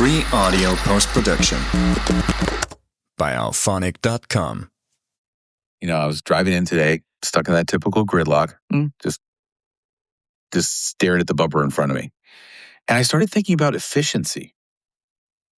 Free audio post-production by alphonic.com. I was driving in today, stuck in that typical gridlock, just staring at the bumper in front of me. And I started thinking about efficiency.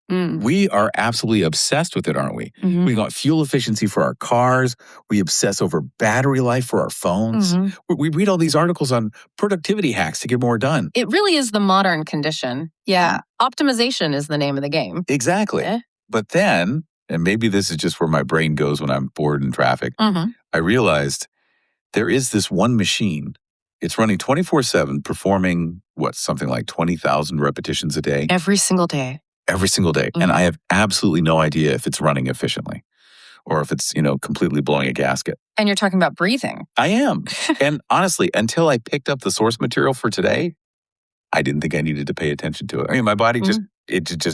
We are absolutely obsessed with it, aren't we? Mm-hmm. We got fuel efficiency for our cars. We obsess over battery life for our phones. Mm-hmm. We read all these articles on productivity hacks to get more done. It really is the modern condition. Yeah. Optimization is the name of the game. Exactly. But then, and maybe this is just where my brain goes when I'm bored in traffic, I realized there is this one machine. It's running 24/7, performing, something like 20,000 repetitions a day. Every single day. Every single day. And I have absolutely no idea if it's running efficiently or if it's, completely blowing a gasket. And you're talking about breathing. I am. And honestly, until I picked up the source material for today, I didn't think I needed to pay attention to it. I mean, my body just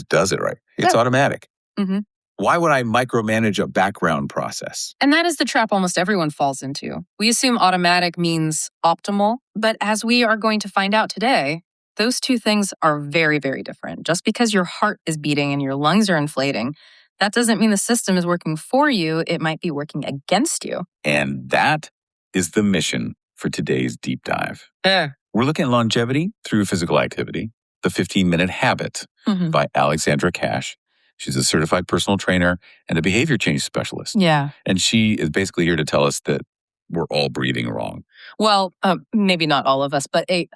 does it right. It's automatic. Mm-hmm. Why would I micromanage a background process? And that is the trap almost everyone falls into. We assume automatic means optimal, but as we are going to find out today, those two things are very, very different. Just because your heart is beating and your lungs are inflating, that doesn't mean the system is working for you. It might be working against you. And that is the mission for today's deep dive. We're looking at longevity through physical activity, the 15-minute habit by Alexandra Kash. She's a certified personal trainer and a behavior change specialist. Yeah. And she is basically here to tell us that we're all breathing wrong. Well, maybe not all of us, but a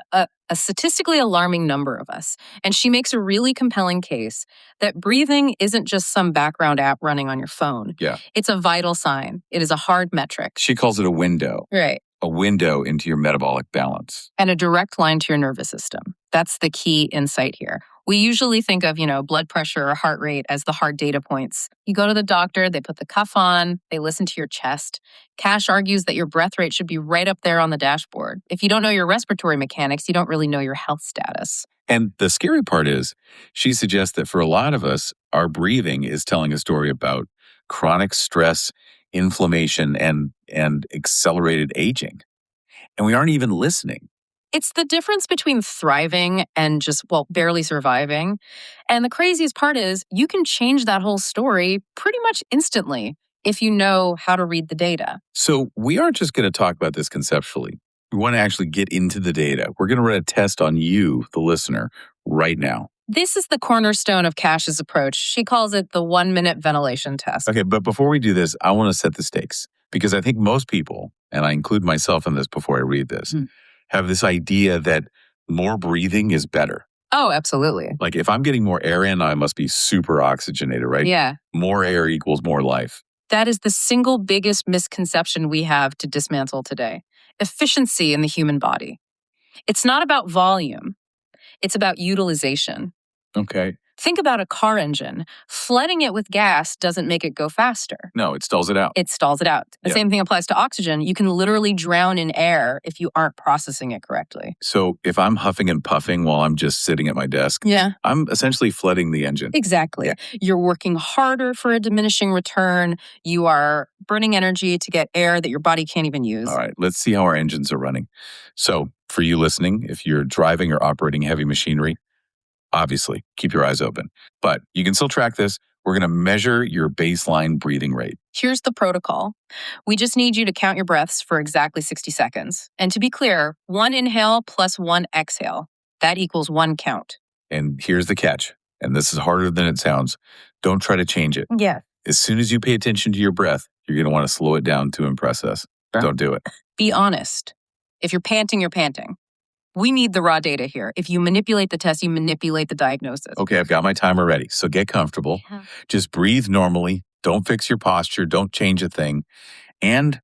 statistically alarming number of us. And she makes a really compelling case that breathing isn't just some background app running on your phone. Yeah. It's a vital sign. It is a hard metric. She calls it a window. Right. A window into your metabolic balance. And a direct line to your nervous system. That's the key insight here. We usually think of, blood pressure or heart rate as the hard data points. You go to the doctor, they put the cuff on, they listen to your chest. Kash argues that your breath rate should be right up there on the dashboard. If you don't know your respiratory mechanics, you don't really know your health status. And the scary part is, she suggests that for a lot of us, our breathing is telling a story about chronic stress, inflammation, and accelerated aging. And we aren't even listening. It's the difference between thriving and just, barely surviving. And the craziest part is you can change that whole story pretty much instantly if you know how to read the data. So we aren't just going to talk about this conceptually. We want to actually get into the data. We're going to run a test on you, the listener, right now. This is the cornerstone of Kash's approach. She calls it the 1-minute ventilation test. Okay, but before we do this, I want to set the stakes because I think most people, and I include myself in this before I read this, have this idea that more breathing is better. Oh, absolutely. Like if I'm getting more air in, I must be super oxygenated, right? Yeah. More air equals more life. That is the single biggest misconception we have to dismantle today. Efficiency in the human body. It's not about volume. It's about utilization. Okay. Think about a car engine. Flooding it with gas doesn't make it go faster. No, it stalls it out. It stalls it out. The same thing applies to oxygen. You can literally drown in air if you aren't processing it correctly. So if I'm huffing and puffing while I'm just sitting at my desk, I'm essentially flooding the engine. Exactly. Yeah. You're working harder for a diminishing return. You are burning energy to get air that your body can't even use. All right, let's see how our engines are running. So for you listening, if you're driving or operating heavy machinery, obviously, keep your eyes open. But you can still track this. We're going to measure your baseline breathing rate. Here's the protocol. We just need you to count your breaths for exactly 60 seconds. And to be clear, 1 inhale plus 1 exhale. That equals 1 count. And here's the catch. And this is harder than it sounds. Don't try to change it. Yeah. As soon as you pay attention to your breath, you're going to want to slow it down to impress us. Don't do it. Be honest. If you're panting, you're panting. We need the raw data here. If you manipulate the test, you manipulate the diagnosis. Okay, I've got my timer ready. So get comfortable. Yeah. Just breathe normally. Don't fix your posture. Don't change a thing. And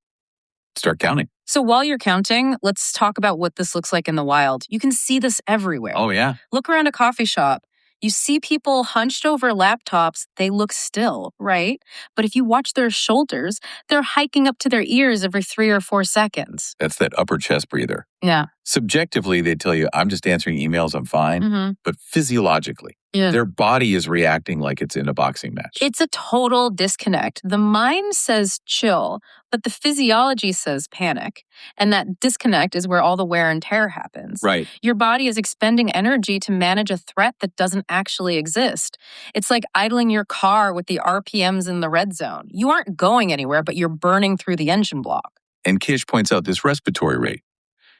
start counting. So while you're counting, let's talk about what this looks like in the wild. You can see this everywhere. Oh, yeah. Look around a coffee shop. You see people hunched over laptops. They look still, right? But if you watch their shoulders, they're hiking up to their ears every 3 or 4 seconds. That's that upper chest breather. Yeah. Subjectively, they tell you, I'm just answering emails, I'm fine. But physiologically, Yeah. Their body is reacting like it's in a boxing match. It's a total disconnect. The mind says chill, but the physiology says panic. And that disconnect is where all the wear and tear happens. Right. Your body is expending energy to manage a threat that doesn't actually exist. It's like idling your car with the RPMs in the red zone. You aren't going anywhere, but you're burning through the engine block. And Kish points out this respiratory rate.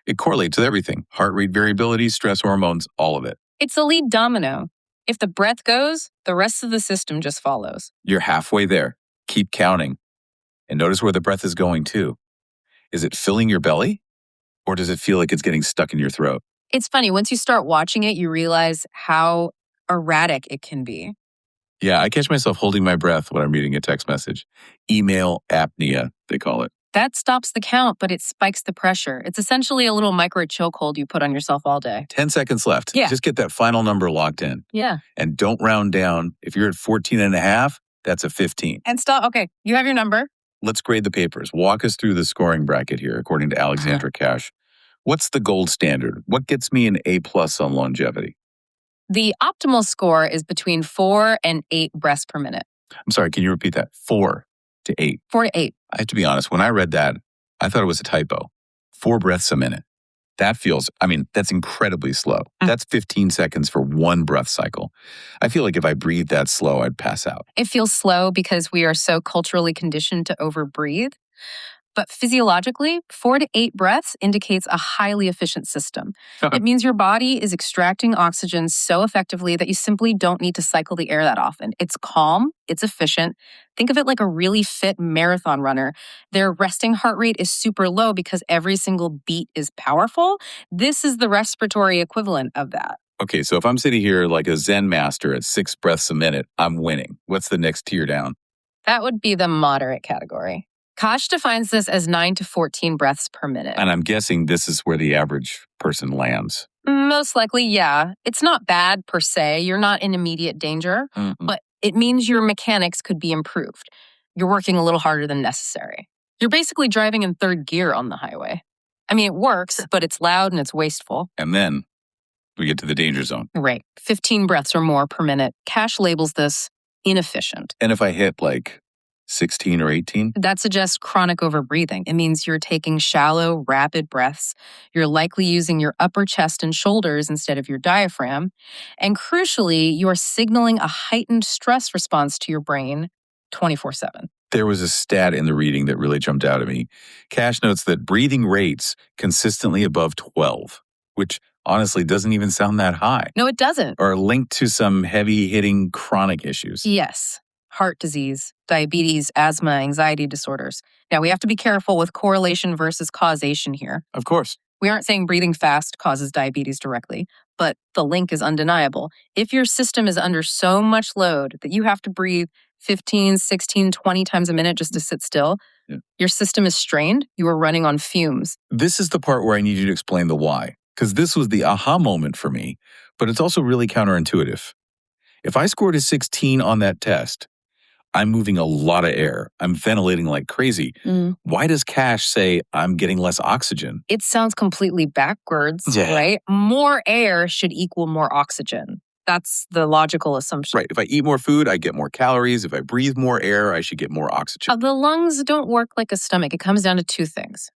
It correlates with everything. Heart rate variability, stress hormones, all of it. It's a lead domino. If the breath goes, the rest of the system just follows. You're halfway there. Keep counting. And notice where the breath is going too. Is it filling your belly? Or does it feel like it's getting stuck in your throat? It's funny. Once you start watching it, you realize how erratic it can be. Yeah, I catch myself holding my breath when I'm reading a text message. Email apnea, they call it. That stops the count, but it spikes the pressure. It's essentially a little micro chokehold you put on yourself all day. 10 seconds left. Yeah. Just get that final number locked in. Yeah. And don't round down. If you're at 14 and a half, that's a 15. And stop. Okay, you have your number. Let's grade the papers. Walk us through the scoring bracket here, according to Alexandra Kash. What's the gold standard? What gets me an A+ on longevity? The optimal score is between 4 and 8 breaths per minute. I'm sorry, can you repeat that? 4 to 8. 4 to 8. I have to be honest, when I read that, I thought it was a typo. 4 breaths a minute. That feels, that's incredibly slow. That's 15 seconds for one breath cycle. I feel like if I breathed that slow, I'd pass out. It feels slow because we are so culturally conditioned to overbreathe. But physiologically, 4 to 8 breaths indicates a highly efficient system. It means your body is extracting oxygen so effectively that you simply don't need to cycle the air that often. It's calm, it's efficient. Think of it like a really fit marathon runner. Their resting heart rate is super low because every single beat is powerful. This is the respiratory equivalent of that. Okay, so if I'm sitting here like a Zen master at 6 breaths a minute, I'm winning. What's the next tier down? That would be the moderate category. Kash defines this as 9 to 14 breaths per minute. And I'm guessing this is where the average person lands. Most likely, yeah. It's not bad per se. You're not in immediate danger, but it means your mechanics could be improved. You're working a little harder than necessary. You're basically driving in third gear on the highway. It works, but it's loud and it's wasteful. And then we get to the danger zone. Right. 15 breaths or more per minute. Kash labels this inefficient. And if I hit like 16 or 18? That suggests chronic overbreathing. It means you're taking shallow, rapid breaths. You're likely using your upper chest and shoulders instead of your diaphragm. And crucially, you're signaling a heightened stress response to your brain 24/7. There was a stat in the reading that really jumped out at me. Kash notes that breathing rates consistently above 12, which honestly doesn't even sound that high. No, it doesn't. Are linked to some heavy-hitting chronic issues. Yes. Heart disease, diabetes, asthma, anxiety disorders. Now, we have to be careful with correlation versus causation here. Of course. We aren't saying breathing fast causes diabetes directly, but the link is undeniable. If your system is under so much load that you have to breathe 15, 16, 20 times a minute just to sit still, your system is strained, you are running on fumes. This is the part where I need you to explain the why, because this was the aha moment for me, but it's also really counterintuitive. If I scored a 16 on that test, I'm moving a lot of air. I'm ventilating like crazy. Why does Kash say I'm getting less oxygen? It sounds completely backwards, right? More air should equal more oxygen. That's the logical assumption. Right. If I eat more food, I get more calories. If I breathe more air, I should get more oxygen. The lungs don't work like a stomach. It comes down to 2 things: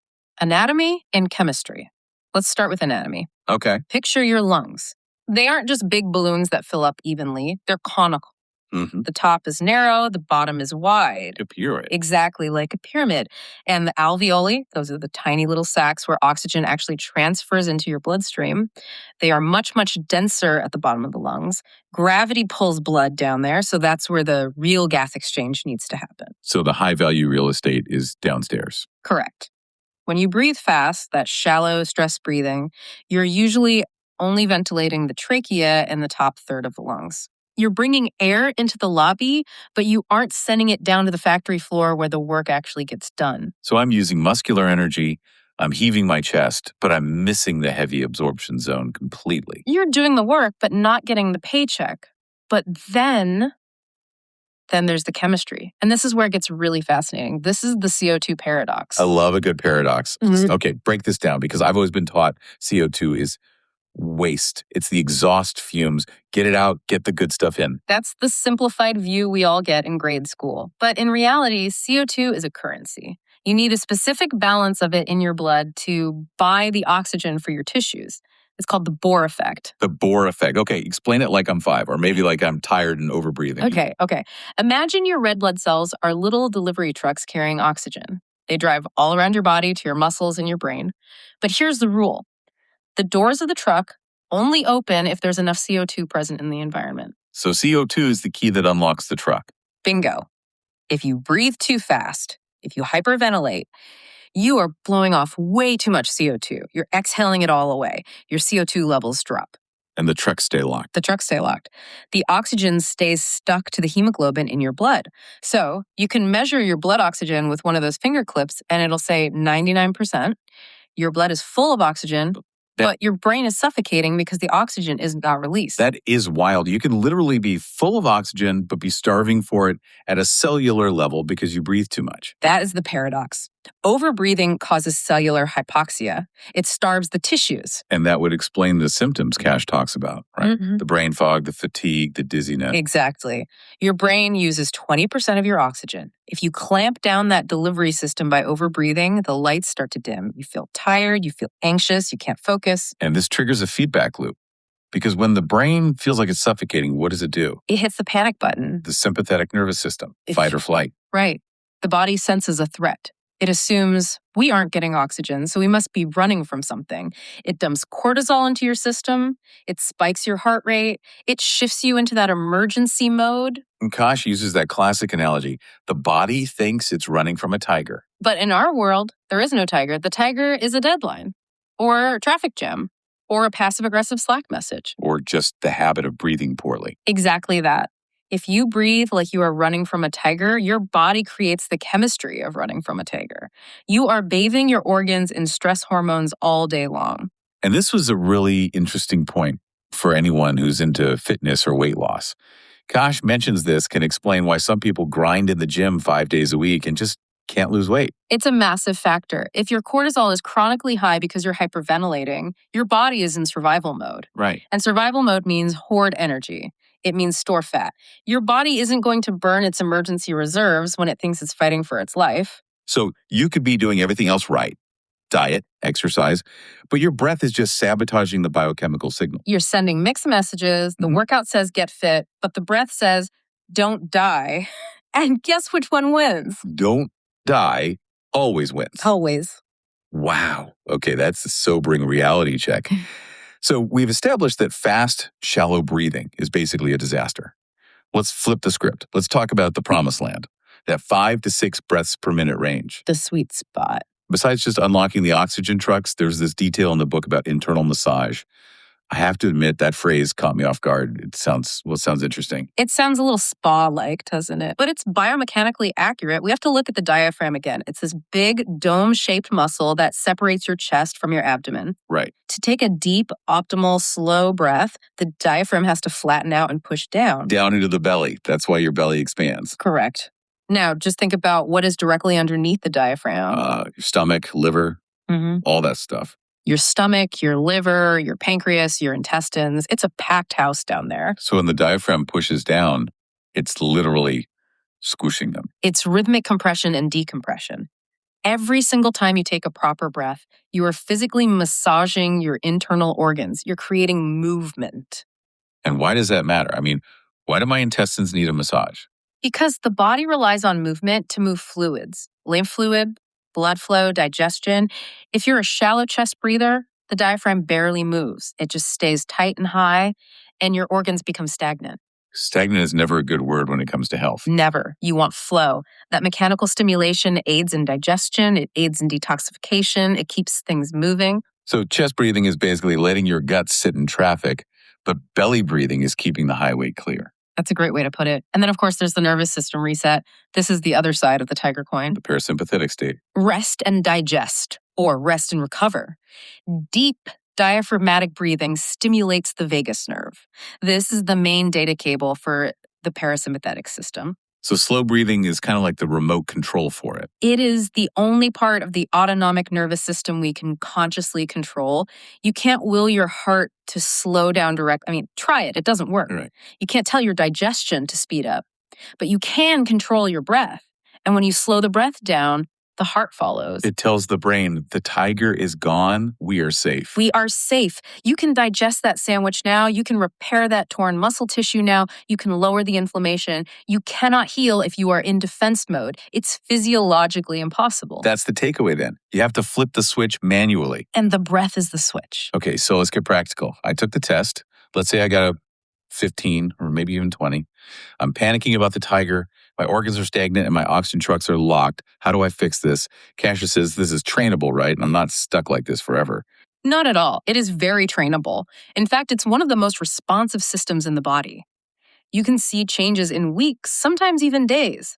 anatomy and chemistry. Let's start with anatomy. Okay. Picture your lungs. They aren't just big balloons that fill up evenly. They're conical. The top is narrow, the bottom is wide. A pyramid. Exactly, like a pyramid. And the alveoli, those are the tiny little sacs where oxygen actually transfers into your bloodstream. They are much, much denser at the bottom of the lungs. Gravity pulls blood down there, so that's where the real gas exchange needs to happen. So the high-value real estate is downstairs. Correct. When you breathe fast, that shallow stress breathing, you're usually only ventilating the trachea and the top third of the lungs. You're bringing air into the lobby, but you aren't sending it down to the factory floor where the work actually gets done. So I'm using muscular energy, I'm heaving my chest, but I'm missing the heavy absorption zone completely. You're doing the work, but not getting the paycheck. But then there's the chemistry. And this is where it gets really fascinating. This is the CO2 paradox. I love a good paradox. Okay, break this down, because I've always been taught CO2 is waste. It's the exhaust fumes. Get it out, get the good stuff in. That's the simplified view we all get in grade school. But in reality, CO2 is a currency. You need a specific balance of it in your blood to buy the oxygen for your tissues. It's called the Bohr effect. The Bohr effect. Okay, explain it like I'm 5, or maybe like I'm tired and overbreathing. Okay. Imagine your red blood cells are little delivery trucks carrying oxygen. They drive all around your body to your muscles and your brain. But here's the rule. The doors of the truck only open if there's enough CO2 present in the environment. So CO2 is the key that unlocks the truck. Bingo. If you breathe too fast, if you hyperventilate, you are blowing off way too much CO2. You're exhaling it all away. Your CO2 levels drop. And the trucks stay locked. The oxygen stays stuck to the hemoglobin in your blood. So you can measure your blood oxygen with one of those finger clips and it'll say 99%. Your blood is full of oxygen, but your brain is suffocating because the oxygen isn't got released. That is wild. You can literally be full of oxygen, but be starving for it at a cellular level because you breathe too much. That is the paradox. Overbreathing causes cellular hypoxia. It starves the tissues. And that would explain the symptoms Kash talks about, right? Mm-hmm. The brain fog, the fatigue, the dizziness. Exactly. Your brain uses 20% of your oxygen. If you clamp down that delivery system by overbreathing, the lights start to dim. You feel tired, you feel anxious, you can't focus. And this triggers a feedback loop. Because when the brain feels like it's suffocating, what does it do? It hits the panic button. The sympathetic nervous system, fight or flight. Right. The body senses a threat. It assumes we aren't getting oxygen, so we must be running from something. It dumps cortisol into your system. It spikes your heart rate. It shifts you into that emergency mode. And Kash uses that classic analogy. The body thinks it's running from a tiger. But in our world, there is no tiger. The tiger is a deadline or a traffic jam or a passive-aggressive Slack message. Or just the habit of breathing poorly. Exactly that. If you breathe like you are running from a tiger, your body creates the chemistry of running from a tiger. You are bathing your organs in stress hormones all day long. And this was a really interesting point for anyone who's into fitness or weight loss. Kash mentions this can explain why some people grind in the gym 5 days a week and just can't lose weight. It's a massive factor. If your cortisol is chronically high because you're hyperventilating, your body is in survival mode. Right. And survival mode means hoard energy. It means store fat. Your body isn't going to burn its emergency reserves when it thinks it's fighting for its life. So you could be doing everything else right. Diet, exercise, but your breath is just sabotaging the biochemical signal. You're sending mixed messages. The workout says get fit, but the breath says don't die. And guess which one wins? Don't die always wins. Always. Wow. Okay, that's a sobering reality check. So we've established that fast, shallow breathing is basically a disaster. Let's flip the script. Let's talk about the promised land, that 5 to 6 breaths per minute range. The sweet spot. Besides just unlocking the oxygen trucks, there's this detail in the book about internal massage. I have to admit that phrase caught me off guard. It sounds interesting. It sounds a little spa-like, doesn't it? But it's biomechanically accurate. We have to look at the diaphragm again. It's this big dome-shaped muscle that separates your chest from your abdomen. Right. To take a deep, optimal, slow breath, the diaphragm has to flatten out and push down. Down into the belly. That's why your belly expands. Correct. Now, just think about what is directly underneath the diaphragm. Your stomach, liver, all that stuff. Your stomach, your liver, your pancreas, your intestines. It's a packed house down there. So when the diaphragm pushes down, it's literally squishing them. It's rhythmic compression and decompression. Every single time you take a proper breath, you are physically massaging your internal organs. You're creating movement. And why does that matter? I mean, why do my intestines need a massage? Because the body relies on movement to move fluids, lymph fluid, blood flow, digestion. If you're a shallow chest breather, the diaphragm barely moves. It just stays tight and high, and your organs become stagnant. Stagnant is never a good word when it comes to health. Never. You want flow. That mechanical stimulation aids in digestion. It aids in detoxification. It keeps things moving. So chest breathing is basically letting your guts sit in traffic, but belly breathing is keeping the highway clear. That's a great way to put it. And then, of course, there's the nervous system reset. This is the other side of the tiger coin. The parasympathetic state. Rest and digest, or rest and recover. Deep diaphragmatic breathing stimulates the vagus nerve. This is the main data cable for the parasympathetic system. So slow breathing is kind of like the remote control for it. It is the only part of the autonomic nervous system we can consciously control. You can't will your heart to slow down try it. It doesn't work. Right. You can't tell your digestion to speed up, but you can control your breath. And when you slow the breath down, the heart follows. It tells the brain, the tiger is gone, we are safe. We are safe. You can digest that sandwich now. You can repair that torn muscle tissue now. You can lower the inflammation. You cannot heal if you are in defense mode. It's physiologically impossible. That's the takeaway then. You have to flip the switch manually. And the breath is the switch. Okay, so let's get practical. I took the test. Let's say I got a 15 or maybe even 20. I'm panicking about the tiger. My organs are stagnant and my oxygen trucks are locked. How do I fix this? Kasia says this is trainable, right? And I'm not stuck like this forever. Not at all. It is very trainable. In fact, it's one of the most responsive systems in the body. You can see changes in weeks, sometimes even days.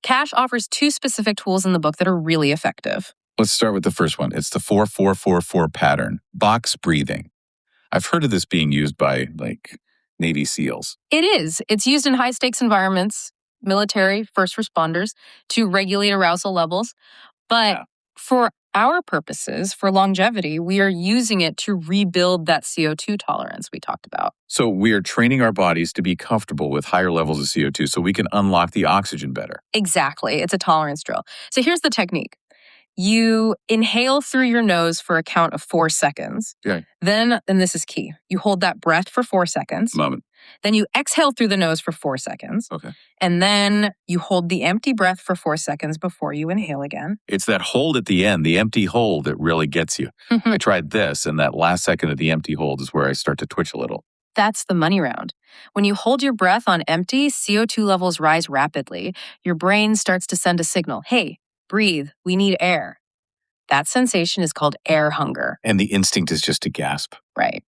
Kash offers 2 specific tools in the book that are really effective. Let's start with the first one. It's the 4-4-4-4 pattern, box breathing. I've heard of this being used by Navy SEALs. It is. It's used in high-stakes environments, military, first responders, to regulate arousal levels. But for our purposes, for longevity, we are using it to rebuild that CO2 tolerance we talked about. So we are training our bodies to be comfortable with higher levels of CO2 so we can unlock the oxygen better. Exactly. It's a tolerance drill. So here's the technique. You inhale through your nose for a count of 4 seconds. Okay. Then, and this is key, you hold that breath for 4 seconds. Moment. Then you exhale through the nose for 4 seconds. Okay. And then you hold the empty breath for 4 seconds before you inhale again. It's that hold at the end, the empty hold, that really gets you. I tried this, and that last second of the empty hold is where I start to twitch a little. That's the money round. When you hold your breath on empty, CO2 levels rise rapidly. Your brain starts to send a signal. Hey, breathe. We need air. That sensation is called air hunger. And the instinct is just to gasp. Right.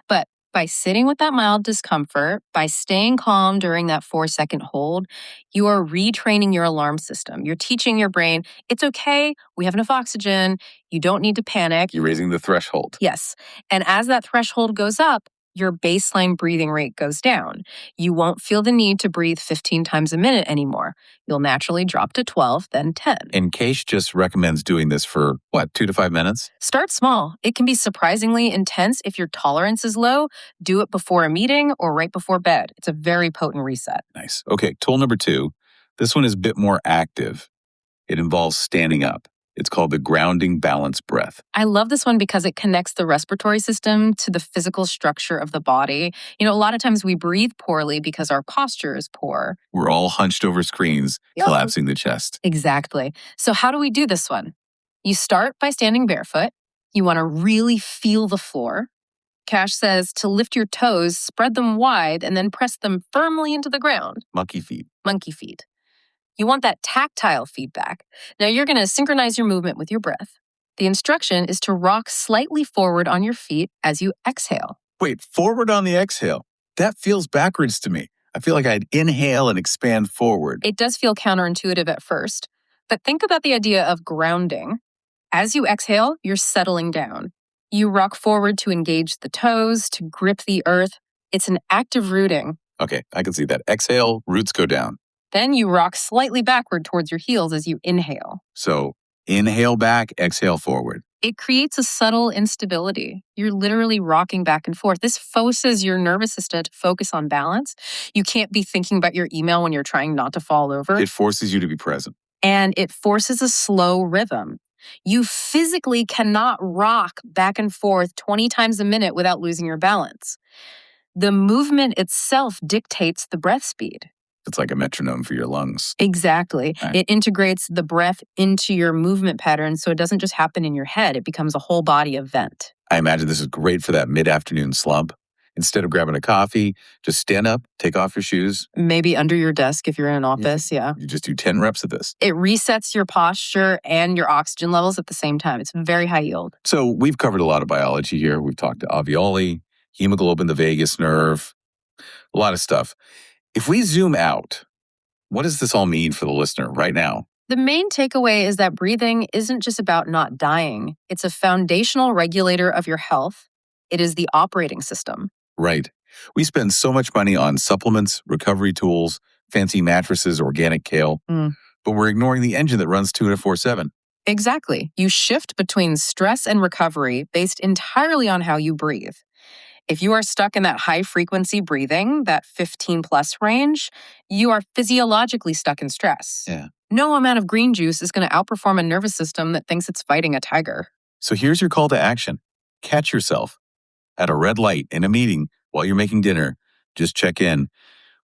But by sitting with that mild discomfort, by staying calm during that 4-second hold, you are retraining your alarm system. You're teaching your brain, it's okay, we have enough oxygen, you don't need to panic. You're raising the threshold. Yes. And as that threshold goes up, your baseline breathing rate goes down. You won't feel the need to breathe 15 times a minute anymore. You'll naturally drop to 12, then 10. And Kash just recommends doing this for, 2 to 5 minutes? Start small. It can be surprisingly intense if your tolerance is low. Do it before a meeting or right before bed. It's a very potent reset. Nice. Okay, tool number 2. This one is a bit more active. It involves standing up. It's called the grounding balance breath. I love this one because it connects the respiratory system to the physical structure of the body. A lot of times we breathe poorly because our posture is poor. We're all hunched over screens, collapsing the chest. Exactly. So how do we do this one? You start by standing barefoot. You want to really feel the floor. Kash says to lift your toes, spread them wide, and then press them firmly into the ground. Monkey feet. Monkey feet. You want that tactile feedback. Now you're going to synchronize your movement with your breath. The instruction is to rock slightly forward on your feet as you exhale. Wait, forward on the exhale. That feels backwards to me. I feel like I'd inhale and expand forward. It does feel counterintuitive at first, but think about the idea of grounding. As you exhale, you're settling down. You rock forward to engage the toes, to grip the earth. It's an active rooting. Okay, I can see that. Exhale, roots go down. Then you rock slightly backward towards your heels as you inhale. So inhale back, exhale forward. It creates a subtle instability. You're literally rocking back and forth. This forces your nervous system to focus on balance. You can't be thinking about your email when you're trying not to fall over. It forces you to be present. And it forces a slow rhythm. You physically cannot rock back and forth 20 times a minute without losing your balance. The movement itself dictates the breath speed. It's like a metronome for your lungs. Exactly. Right. It integrates the breath into your movement pattern so it doesn't just happen in your head. It becomes a whole body event. I imagine this is great for that mid-afternoon slump. Instead of grabbing a coffee, just stand up, take off your shoes. Maybe under your desk if you're in an office, yeah. You just do 10 reps of this. It resets your posture and your oxygen levels at the same time. It's very high yield. So we've covered a lot of biology here. We've talked to alveoli, hemoglobin, the vagus nerve, a lot of stuff. If we zoom out, what does this all mean for the listener right now? The main takeaway is that breathing isn't just about not dying. It's a foundational regulator of your health. It is the operating system. Right. We spend so much money on supplements, recovery tools, fancy mattresses, organic kale, but we're ignoring the engine that runs 24/7. Exactly. You shift between stress and recovery based entirely on how you breathe. If you are stuck in that high frequency breathing, that 15 plus range, you are physiologically stuck in stress. Yeah. No amount of green juice is going to outperform a nervous system that thinks it's fighting a tiger. So here's your call to action. Catch yourself at a red light in a meeting while you're making dinner. Just check in.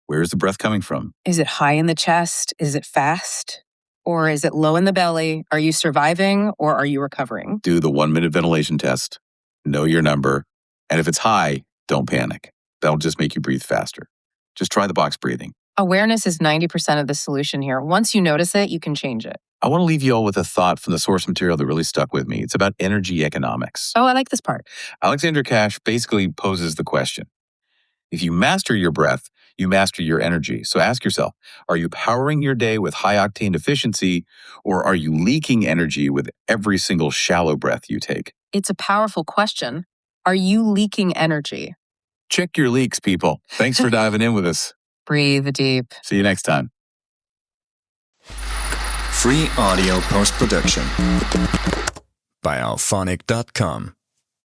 Where's the breath coming from? Is it high in the chest? Is it fast? Or is it low in the belly? Are you surviving or are you recovering? Do the 1-minute ventilation test. Know your number. And if it's high, don't panic. That'll just make you breathe faster. Just try the box breathing. Awareness is 90% of the solution here. Once you notice it, you can change it. I want to leave you all with a thought from the source material that really stuck with me. It's about energy economics. Oh, I like this part. Alexandra Kash basically poses the question. If you master your breath, you master your energy. So ask yourself, are you powering your day with high-octane efficiency, or are you leaking energy with every single shallow breath you take? It's a powerful question. Are you leaking energy? Check your leaks, people. Thanks for diving in with us. Breathe deep. See you next time. Free audio post-production by alphonic.com.